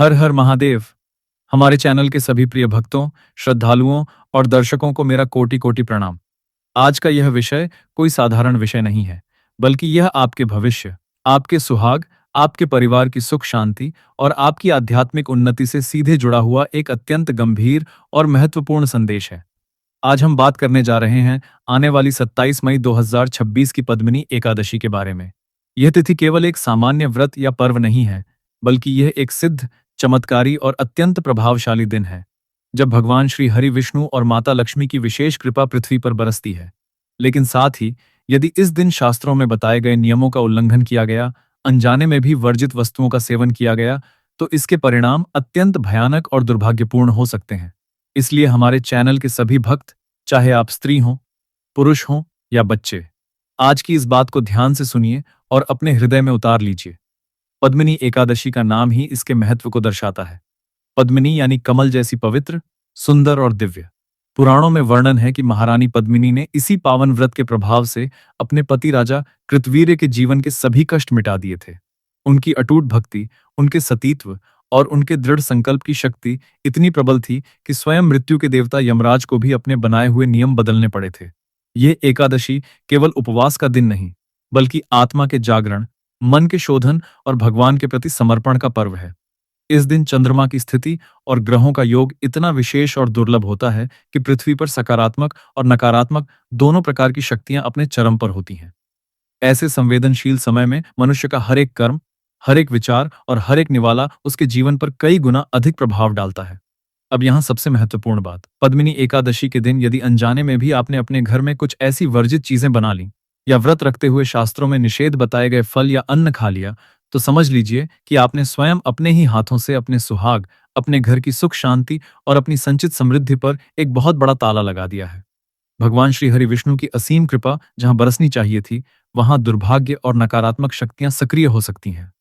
हर हर महादेव। हमारे चैनल के सभी प्रिय भक्तों, श्रद्धालुओं और दर्शकों को मेरा कोटि कोटि प्रणाम। आज का यह विषय कोई साधारण विषय नहीं है, बल्कि यह आपके भविष्य, आपके सुहाग, आपके परिवार की सुख शांति और आपकी आध्यात्मिक उन्नति से सीधे जुड़ा हुआ एक अत्यंत गंभीर और महत्वपूर्ण संदेश है। आज हम बात करने जा रहे हैं आने वाली 27 मई 2026 की पद्मिनी एकादशी के बारे में। यह तिथि केवल एक सामान्य व्रत या पर्व नहीं है, बल्कि यह एक सिद्ध, चमत्कारी और अत्यंत प्रभावशाली दिन है, जब भगवान श्री हरि विष्णु और माता लक्ष्मी की विशेष कृपा पृथ्वी पर बरसती है। लेकिन साथ ही, यदि इस दिन शास्त्रों में बताए गए नियमों का उल्लंघन किया गया, अनजाने में भी वर्जित वस्तुओं का सेवन किया गया, तो इसके परिणाम अत्यंत भयानक और दुर्भाग्यपूर्ण हो सकते हैं। इसलिए हमारे चैनल के सभी भक्त, चाहे आप स्त्री हों, पुरुष हों या बच्चे, आज की इस बात को ध्यान से सुनिए और अपने हृदय में उतार लीजिए। पद्मिनी एकादशी का नाम ही इसके महत्व को दर्शाता है। पद्मिनी यानी कमल जैसी पवित्र, सुंदर और दिव्य। पुराणों में वर्णन है कि महारानी पद्मिनी ने इसी पावन व्रत के प्रभाव से अपने पति राजा कृतवीर्य के जीवन के सभी कष्ट मिटा दिए थे। उनकी अटूट भक्ति, उनके सतीत्व और उनके दृढ़ संकल्प की शक्ति इतनी प्रबल थी कि स्वयं मृत्यु के देवता यमराज को भी अपने बनाए हुए नियम बदलने पड़े थे। ये एकादशी केवल उपवास का दिन नहीं, बल्कि आत्मा के जागरण, मन के शोधन और भगवान के प्रति समर्पण का पर्व है। इस दिन चंद्रमा की स्थिति और ग्रहों का योग इतना विशेष और दुर्लभ होता है कि पृथ्वी पर सकारात्मक और नकारात्मक दोनों प्रकार की शक्तियां अपने चरम पर होती हैं। ऐसे संवेदनशील समय में मनुष्य का हर एक कर्म, हर एक विचार और हर एक निवाला उसके जीवन पर कई गुना अधिक प्रभाव डालता है। अब यहाँ सबसे महत्वपूर्ण बात, पद्मिनी एकादशी के दिन यदि अनजाने में भी आपने अपने घर में कुछ ऐसी वर्जित चीजें बना ली या व्रत रखते हुए शास्त्रों में निषेध बताए गए फल या अन्न खा लिया, तो समझ लीजिए कि आपने स्वयं अपने ही हाथों से अपने सुहाग, अपने घर की सुख शांति और अपनी संचित समृद्धि पर एक बहुत बड़ा ताला लगा दिया है। भगवान श्री हरि विष्णु की असीम कृपा जहां बरसनी चाहिए थी, वहां दुर्भाग्य और नकारात्मक शक्तियां सक्रिय हो सकती हैं।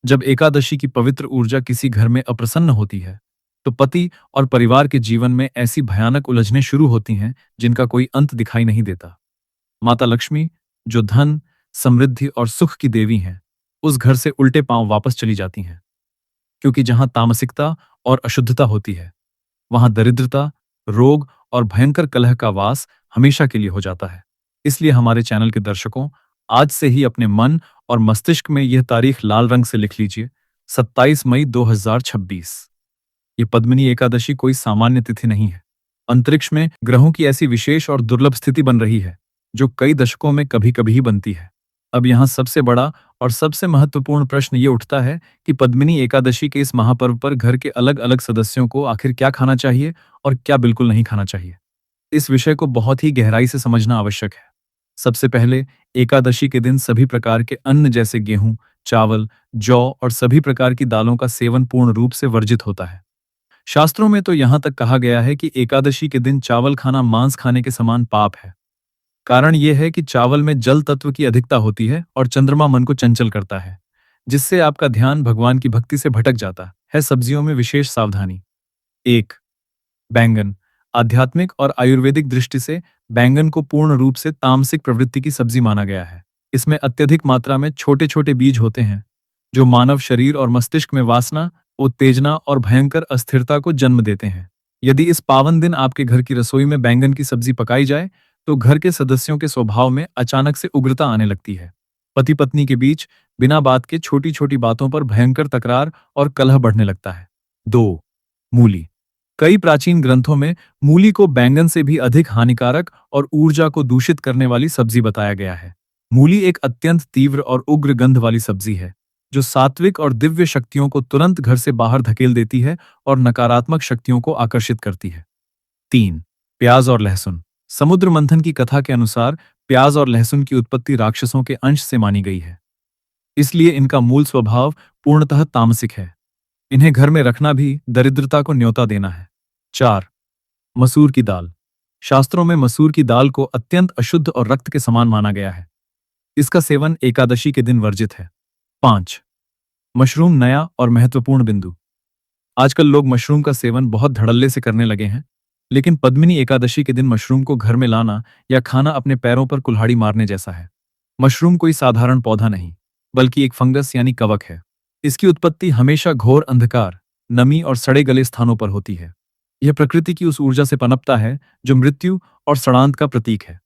जब एकादशी की पवित्र ऊर्जा किसी घर में अप्रसन्न होती है, तो पति और परिवार के जीवन में ऐसी भयानक उलझनें शुरू होती हैं जिनका कोई अंत दिखाई नहीं देता। माता लक्ष्मी, जो धन, समृद्धि और सुख की देवी हैं, उस घर से उल्टे पांव वापस चली जाती हैं, क्योंकि जहां तामसिकता और अशुद्धता होती है, वहां दरिद्रता, रोग और भयंकर कलह का वास हमेशा के लिए हो जाता है। इसलिए हमारे चैनल के दर्शकों, आज से ही अपने मन और मस्तिष्क में यह तारीख लाल रंग से लिख लीजिए, 27 मई 2026। ये पद्मिनी एकादशी कोई सामान्य तिथि नहीं है। अंतरिक्ष में ग्रहों की ऐसी विशेष और दुर्लभ स्थिति बन रही है, जो कई दशकों में कभी कभी ही बनती है। अब यहाँ सबसे बड़ा और सबसे महत्वपूर्ण प्रश्न ये उठता है कि पद्मिनी एकादशी के इस महापर्व पर घर के अलग अलग सदस्यों को आखिर क्या खाना चाहिए और क्या बिल्कुल नहीं खाना चाहिए। इस विषय को बहुत ही गहराई से समझना आवश्यक है। सबसे पहले, एकादशी के दिन सभी प्रकार के अन्न जैसे गेहूं, चावल, जौ और सभी प्रकार की दालों का सेवन पूर्ण रूप से वर्जित होता है। शास्त्रों में तो यहां तक कहा गया है कि एकादशी के दिन चावल खाना मांस खाने के समान पाप है। कारण यह है कि चावल में जल तत्व की अधिकता होती है और चंद्रमा मन को चंचल करता है, जिससे आपका ध्यान भगवान की भक्ति से भटक जाता है। सब्जियों में विशेष सावधानी। 1. बैंगन। आध्यात्मिक और आयुर्वेदिक दृष्टि से बैंगन को पूर्ण रूप से तामसिक प्रवृत्ति की सब्जी माना गया है। इसमें अत्यधिक मात्रा में छोटे छोटे बीज होते हैं, जो मानव शरीर और मस्तिष्क में वासना, उत्तेजना और भयंकर अस्थिरता को जन्म देते हैं। यदि इस पावन दिन आपके घर की रसोई में बैंगन की सब्जी पकाई जाए, तो घर के सदस्यों के स्वभाव में अचानक से उग्रता आने लगती है। पति पत्नी के बीच बिना बात के छोटी छोटी बातों पर भयंकर तकरार और कलह बढ़ने लगता है। 2. मूली। कई प्राचीन ग्रंथों में मूली को बैंगन से भी अधिक हानिकारक और ऊर्जा को दूषित करने वाली सब्जी बताया गया है। मूली एक अत्यंत तीव्र और उग्र गंध वाली सब्जी है, जो सात्विक और दिव्य शक्तियों को तुरंत घर से बाहर धकेल देती है और नकारात्मक शक्तियों को आकर्षित करती है। 3. प्याज और लहसुन। समुद्र मंथन की कथा के अनुसार प्याज और लहसुन की उत्पत्ति राक्षसों के अंश से मानी गई है। इसलिए इनका मूल स्वभाव पूर्णतः तामसिक है। इन्हें घर में रखना भी दरिद्रता को न्योता देना है। 4. मसूर की दाल। शास्त्रों में मसूर की दाल को अत्यंत अशुद्ध और रक्त के समान माना गया है। इसका सेवन एकादशी के दिन वर्जित है। 5. मशरूम। नया और महत्वपूर्ण बिंदु। आजकल लोग मशरूम का सेवन बहुत धड़ल्ले से करने लगे हैं, लेकिन पद्मिनी एकादशी के दिन मशरूम को घर में लाना या खाना अपने पैरों पर कुल्हाड़ी मारने जैसा है। मशरूम कोई साधारण पौधा नहीं, बल्कि एक फंगस यानी कवक है। इसकी उत्पत्ति हमेशा घोर अंधकार, नमी और सड़े गले स्थानों पर होती है। यह प्रकृति की उस ऊर्जा से पनपता है जो मृत्यु और सड़ांत का प्रतीक है।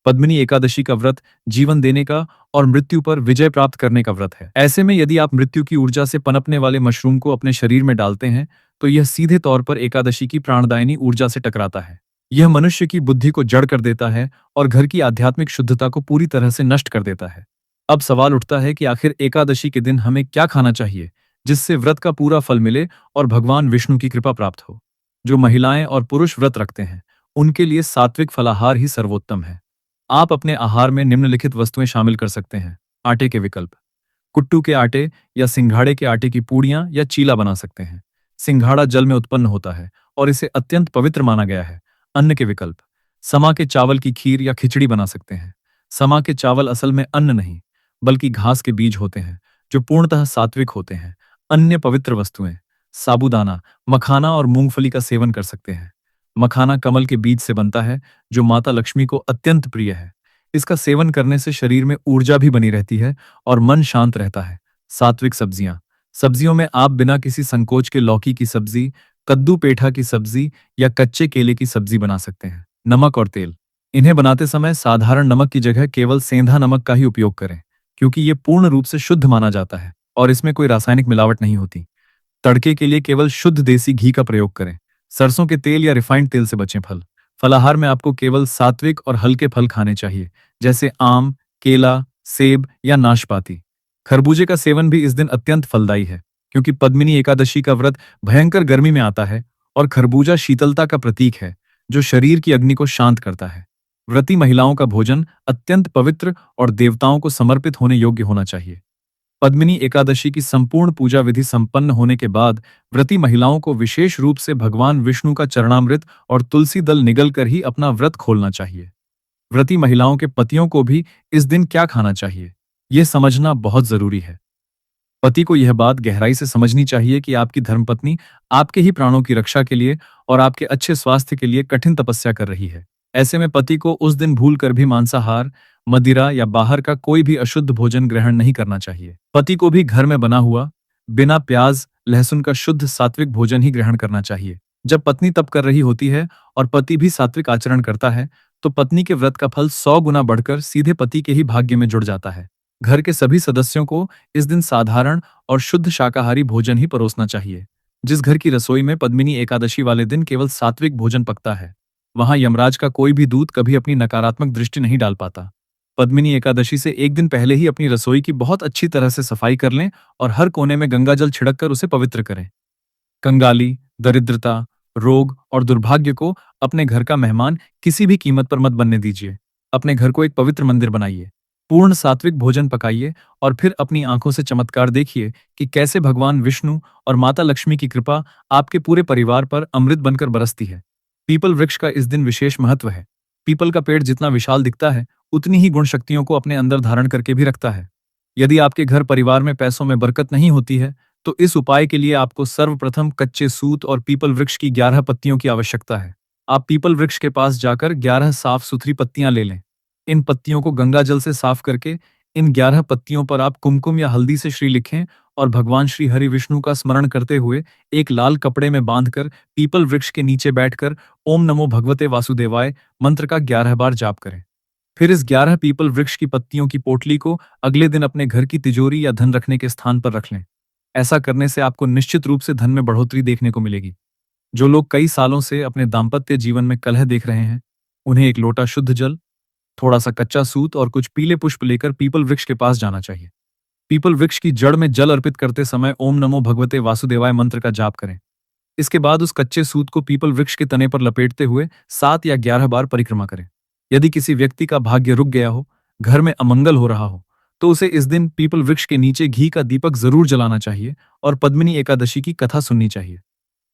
पद्मिनी एकादशी का व्रत जीवन देने का और मृत्यु पर विजय प्राप्त करने का व्रत है। ऐसे में यदि आप मृत्यु की ऊर्जा से पनपने वाले मशरूम को अपने शरीर में डालते हैं तो यह सीधे तौर पर एकादशी की प्राणदायिनी ऊर्जा से टकराता है। यह मनुष्य की बुद्धि को जड़ कर देता है और घर की आध्यात्मिक शुद्धता को पूरी तरह से नष्ट कर देता है। अब सवाल उठता है कि आखिर एकादशी के दिन हमें क्या खाना चाहिए जिससे व्रत का पूरा फल मिले और भगवान विष्णु की कृपा प्राप्त हो। जो महिलाएं और पुरुष व्रत रखते हैं उनके लिए सात्विक फलाहार ही सर्वोत्तम है। आप अपने आहार में निम्नलिखित वस्तुएं शामिल कर सकते हैं। आटे के विकल्प: कुट्टू के आटे या सिंघाड़े के आटे की पूड़ियां या चीला बना सकते हैं। सिंघाड़ा जल में उत्पन्न होता है और इसे अत्यंत पवित्र माना गया है। अन्न के विकल्प: समा के चावल की खीर या खिचड़ी बना सकते हैं। समा के चावल असल में अन्न नहीं बल्कि घास के बीज होते हैं जो पूर्णतः सात्विक होते हैं। अन्य पवित्र वस्तुएं: साबूदाना, मखाना और मूंगफली का सेवन कर सकते हैं। मखाना कमल के बीज से बनता है जो माता लक्ष्मी को अत्यंत प्रिय है। इसका सेवन करने से शरीर में ऊर्जा भी बनी रहती है और मन शांत रहता है। सात्विक सब्जियां: सब्जियों में आप बिना किसी संकोच के लौकी की सब्जी, कद्दू पेठा की सब्जी या कच्चे केले की सब्जी बना सकते हैं। नमक और तेल: इन्हें बनाते समय साधारण नमक की जगह केवल सेंधा नमक का ही उपयोग करें क्योंकि ये पूर्ण रूप से शुद्ध माना जाता है और इसमें कोई रासायनिक मिलावट नहीं होती। तड़के के लिए केवल शुद्ध देसी घी का प्रयोग करें। सरसों के तेल या रिफाइंड तेल से बचें। फलाहार में आपको केवल सात्विक और हल्के फल खाने चाहिए जैसे आम, केला, सेब या नाशपाती। खरबूजे का सेवन भी इस दिन अत्यंत फलदायी है क्योंकि पद्मिनी एकादशी का व्रत भयंकर गर्मी में आता है और खरबूजा शीतलता का प्रतीक है जो शरीर की अग्नि को शांत करता है। व्रती महिलाओं का भोजन अत्यंत पवित्र और देवताओं को समर्पित होने योग्य होना चाहिए। पद्मिनी एकादशी की संपूर्ण पूजा विधि संपन्न होने के बाद व्रती महिलाओं को विशेष रूप से भगवान विष्णु का चरणामृत और तुलसी दल निगल कर ही अपना व्रत खोलना चाहिए। व्रती महिलाओं के पतियों को भी इस दिन क्या खाना चाहिए, यह समझना बहुत जरूरी है। पति को यह बात गहराई से समझनी चाहिए कि आपकी धर्मपत्नी आपके ही प्राणों की रक्षा के लिए और आपके अच्छे स्वास्थ्य के लिए कठिन तपस्या कर रही है। ऐसे में पति को उस दिन भूल कर भी मांसाहार, मदिरा या बाहर का कोई भी अशुद्ध भोजन ग्रहण नहीं करना चाहिए। पति को भी घर में बना हुआ, बिना प्याज लहसुन का शुद्ध सात्विक भोजन ही ग्रहण करना चाहिए। जब पत्नी तप कर रही होती है और पति भी सात्विक आचरण करता है तो पत्नी के व्रत का फल 100 गुना बढ़कर सीधे पति के ही भाग्य में जुड़ जाता है। घर के सभी सदस्यों को इस दिन साधारण और शुद्ध शाकाहारी भोजन ही परोसना चाहिए। जिस घर की रसोई में पद्मिनी एकादशी वाले दिन केवल सात्विक भोजन पकता है वहां यमराज का कोई भी दूत कभी अपनी नकारात्मक दृष्टि नहीं डाल पाता। पद्मिनी एकादशी से एक दिन पहले ही अपनी रसोई की बहुत अच्छी तरह से सफाई कर लें और हर कोने में गंगा जल छिड़क कर उसे पवित्र करें। कंगाली, दरिद्रता, रोग और दुर्भाग्य को अपने घर का मेहमान किसी भी कीमत पर मत बनने दीजिए। अपने घर को एक पवित्र मंदिर बनाइए, पूर्ण सात्विक भोजन पकाइए और फिर अपनी आंखों से चमत्कार देखिए कि कैसे भगवान विष्णु और माता लक्ष्मी की कृपा आपके पूरे परिवार पर अमृत बनकर बरसती है। पीपल वृक्ष का इस दिन विशेष महत्व है। पीपल का पेड़ जितना विशाल दिखता है उतनी ही गुण शक्तियों को अपने अंदर धारण करके भी रखता है। यदि आपके घर परिवार में पैसों में बरकत नहीं होती है तो इस उपाय के लिए आपको सर्वप्रथम कच्चे सूत और पीपल वृक्ष की 11 पत्तियों की आवश्यकता है। आप पीपल वृक्ष के पास जाकर 11 साफ सुथरी पत्तियां ले लें। इन पत्तियों को गंगा जल से साफ करके इन 11 पत्तियों पर आप कुमकुम या हल्दी से श्री लिखें और भगवान श्री हरि विष्णु का स्मरण करते हुए एक लाल कपड़े में बांधकर पीपल वृक्ष के नीचे बैठकर ओम नमो भगवते वासुदेवाय मंत्र का 11 बार जाप करें। फिर इस 11 पीपल वृक्ष की पत्तियों की पोटली को अगले दिन अपने घर की तिजोरी या धन रखने के स्थान पर रख लें। ऐसा करने से आपको निश्चित रूप से धन में बढ़ोतरी देखने को मिलेगी। जो लोग कई सालों से अपने दाम्पत्य जीवन में कलह देख रहे हैं उन्हें एक लोटा शुद्ध जल, थोड़ा सा कच्चा सूत और कुछ पीले पुष्प लेकर पीपल वृक्ष के पास जाना चाहिए। पीपल वृक्ष की जड़ में जल अर्पित करते समय ओम नमो भगवते वासुदेवाय मंत्र का जाप करें। इसके बाद उस कच्चे सूत को पीपल वृक्ष के तने पर लपेटते हुए 7 या 11 बार परिक्रमा करें। यदि किसी व्यक्ति का भाग्य रुक गया हो, घर में अमंगल हो रहा हो, तो उसे इस दिन पीपल वृक्ष के नीचे घी का दीपक जरूर जलाना चाहिए और पद्मिनी एकादशी की कथा सुननी चाहिए।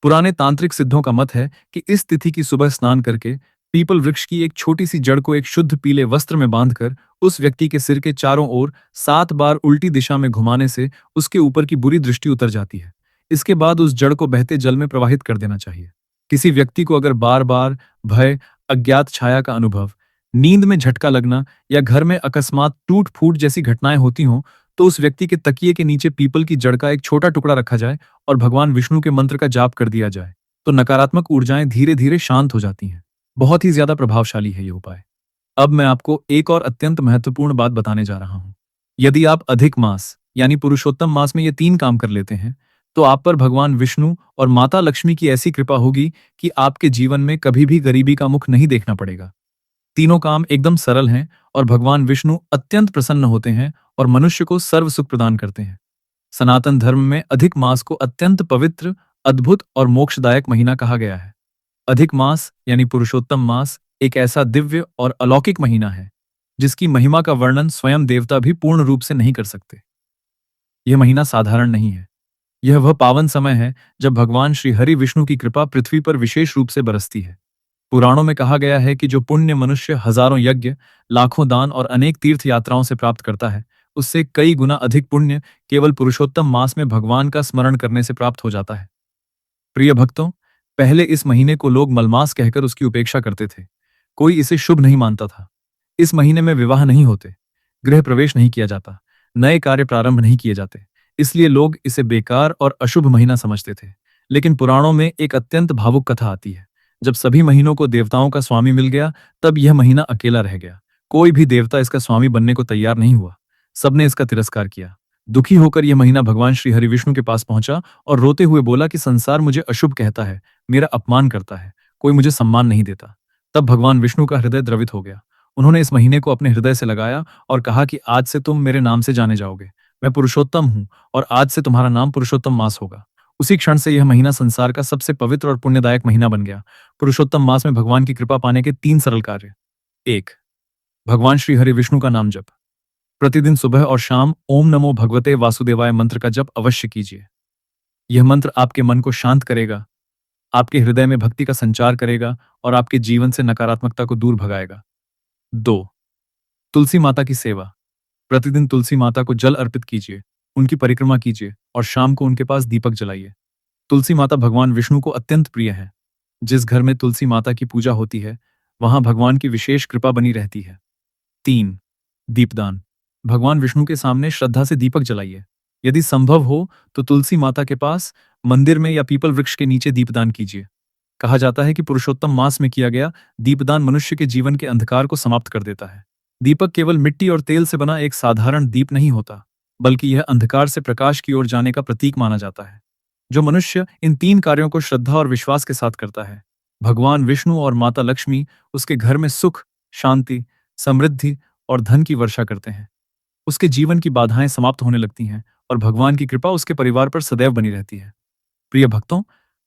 पुराने तांत्रिक सिद्धों का मत है कि इस तिथि की सुबह स्नान करके पीपल वृक्ष की एक छोटी सी जड़ को एक शुद्ध पीले वस्त्र में बांधकर उस व्यक्ति के सिर के चारों ओर 7 बार उल्टी दिशा में घुमाने से उसके ऊपर की बुरी दृष्टि उतर जाती है। इसके बाद उस जड़ को बहते जल में प्रवाहित कर देना चाहिए। किसी व्यक्ति को अगर बार बार भय, अज्ञात छाया का अनुभव, नींद में झटका लगना या घर में अकस्मात टूट फूट जैसी घटनाएं होती हों तो उस व्यक्ति के तकिए के नीचे पीपल की जड़ का एक छोटा टुकड़ा रखा जाए और भगवान विष्णु के मंत्र का जाप कर दिया जाए, तो नकारात्मक ऊर्जाएं धीरे धीरे शांत हो जाती हैं। बहुत ही ज्यादा प्रभावशाली है ये उपाय। अब मैं आपको एक और अत्यंत महत्वपूर्ण बात बताने जा रहा हूं। यदि आप अधिक मास यानी पुरुषोत्तम मास में ये 3 काम कर लेते हैं, तो आप पर भगवान विष्णु और माता लक्ष्मी की ऐसी कृपा होगी कि आपके जीवन में कभी भी गरीबी का मुख नहीं देखना पड़ेगा। तीनों काम एकदम सरल हैं और भगवान विष्णु अत्यंत प्रसन्न होते हैं और मनुष्य को सर्व सुख प्रदान करते हैं। सनातन धर्म में अधिक मास को अत्यंत पवित्र, अद्भुत और मोक्षदायक महीना कहा गया है। अधिक मास यानी पुरुषोत्तम मास एक ऐसा दिव्य और अलौकिक महीना है जिसकी महिमा का वर्णन स्वयं देवता भी पूर्ण रूप से नहीं कर सकते। यह महीना साधारण नहीं है। यह वह पावन समय है जब भगवान श्री हरि विष्णु की कृपा पृथ्वी पर विशेष रूप से बरसती है। पुराणों में कहा गया है कि जो पुण्य मनुष्य हजारों यज्ञ, लाखों दान और अनेक तीर्थ यात्राओं से प्राप्त करता है, उससे कई गुना अधिक पुण्य केवल पुरुषोत्तम मास में भगवान का स्मरण करने से प्राप्त हो जाता है। प्रिय भक्तों, पहले इस महीने को लोग मलमास कहकर उसकी उपेक्षा करते थे। कोई इसे शुभ नहीं मानता था। इस महीने में विवाह नहीं होते, गृह प्रवेश नहीं किया जाता, नए कार्य प्रारंभ नहीं किए जाते। इसलिए लोग इसे बेकार और अशुभ महीना समझते थे। लेकिन पुराणों में एक अत्यंत भावुक कथा आती है। जब सभी महीनों को देवताओं का स्वामी मिल गया, तब यह महीना अकेला रह गया। कोई भी देवता इसका स्वामी बनने को तैयार नहीं हुआ। सबने इसका तिरस्कार किया। दुखी होकर यह महीना भगवान श्री हरि विष्णु के पास पहुंचा और रोते हुए बोला कि संसार मुझे अशुभ कहता है, मेरा अपमान करता है, कोई मुझे सम्मान नहीं देता। तब भगवान विष्णु का हृदय द्रवित हो गया। उन्होंने इस महीने को अपने हृदय से लगाया और कहा कि आज से तुम मेरे नाम से जाने जाओगे। मैं पुरुषोत्तम हूँ और आज से तुम्हारा नाम पुरुषोत्तम मास होगा। उसी क्षण से यह महीना संसार का सबसे पवित्र और पुण्यदायक महीना बन गया। पुरुषोत्तम मास में भगवान की कृपा पाने के 3 सरल कार्य। 1. भगवान श्री हरि विष्णु का नाम जप। प्रतिदिन सुबह और शाम ओम नमो भगवते वासुदेवाय मंत्र का जप अवश्य कीजिए। यह मंत्र आपके मन को शांत करेगा, आपके हृदय में भक्ति का संचार करेगा और आपके जीवन से नकारात्मकता को दूर भगाएगा। 2. तुलसी माता की सेवा। प्रतिदिन तुलसी माता को जल अर्पित कीजिए, उनकी परिक्रमा कीजिए और शाम को उनके पास दीपक जलाइए। तुलसी माता भगवान विष्णु को अत्यंत प्रिय है। जिस घर में तुलसी माता की पूजा होती है, वहां भगवान की विशेष कृपा बनी रहती है। 3. दीपदान। भगवान विष्णु के सामने श्रद्धा से दीपक जलाइए। यदि संभव हो तो तुलसी माता के पास, मंदिर में या पीपल वृक्ष के नीचे दीपदान कीजिए। कहा जाता है कि पुरुषोत्तम मास में किया गया दीपदान मनुष्य के जीवन के अंधकार को समाप्त कर देता है। दीपक केवल मिट्टी और तेल से बना एक साधारण दीप नहीं होता, बल्कि यह अंधकार से प्रकाश की ओर जाने का प्रतीक माना जाता है। जो मनुष्य इन 3 कार्यों को श्रद्धा और विश्वास के साथ करता है, भगवान विष्णु और माता लक्ष्मी उसके घर में सुख, शांति, समृद्धि और धन की वर्षा करते हैं। उसके जीवन की बाधाएं समाप्त होने लगती हैं और भगवान की कृपा उसके परिवार पर सदैव बनी रहती है। प्रिय भक्तों,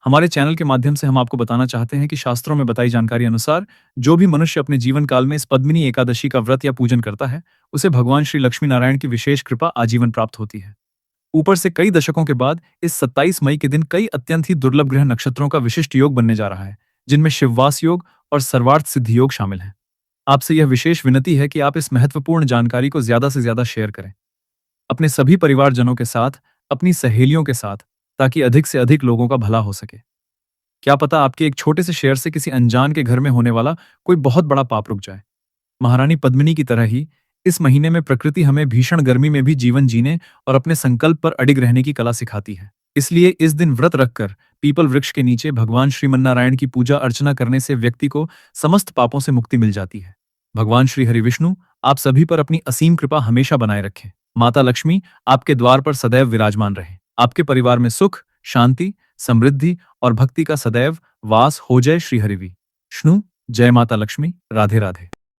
हमारे चैनल के माध्यम से हम आपको बताना चाहते हैं कि शास्त्रों में बताई जानकारी अनुसार जो भी मनुष्य अपने जीवन काल में इस पद्मिनी एकादशी का व्रत या पूजन करता है, उसे भगवान श्री लक्ष्मी नारायण की विशेष कृपा आजीवन प्राप्त होती है। ऊपर से कई दशकों के बाद इस 27 मई के दिन कई अत्यंत ही दुर्लभ ग्रह नक्षत्रों का विशिष्ट योग बनने जा रहा है, जिनमें शिववास योग और सर्वार्थ सिद्धि योग शामिल हैं। आपसे यह विशेष विनती है कि आप इस महत्वपूर्ण जानकारी को ज्यादा से ज्यादा शेयर करें अपने सभी परिवारजनों के साथ, अपनी सहेलियों के साथ, ताकि अधिक से अधिक लोगों का भला हो सके। क्या पता आपके एक छोटे से शेयर से किसी अनजान के घर में होने वाला कोई बहुत बड़ा पाप रुक जाए। महारानी पद्मिनी की तरह ही इस महीने में प्रकृति हमें भीषण गर्मी में भी जीवन जीने और अपने संकल्प पर अडिग रहने की कला सिखाती है। इसलिए इस दिन व्रत रखकर पीपल वृक्ष के नीचे भगवान श्रीमन्नारायण की पूजा अर्चना करने से व्यक्ति को समस्त पापों से मुक्ति मिल जाती है। भगवान श्री हरि विष्णु आप सभी पर अपनी असीम कृपा हमेशा बनाए रखें। माता लक्ष्मी आपके द्वार पर सदैव विराजमान रहे। आपके परिवार में सुख, शांति, समृद्धि और भक्ति का सदैव वास हो। जय श्री हरि विष्णु। जय माता लक्ष्मी। राधे राधे।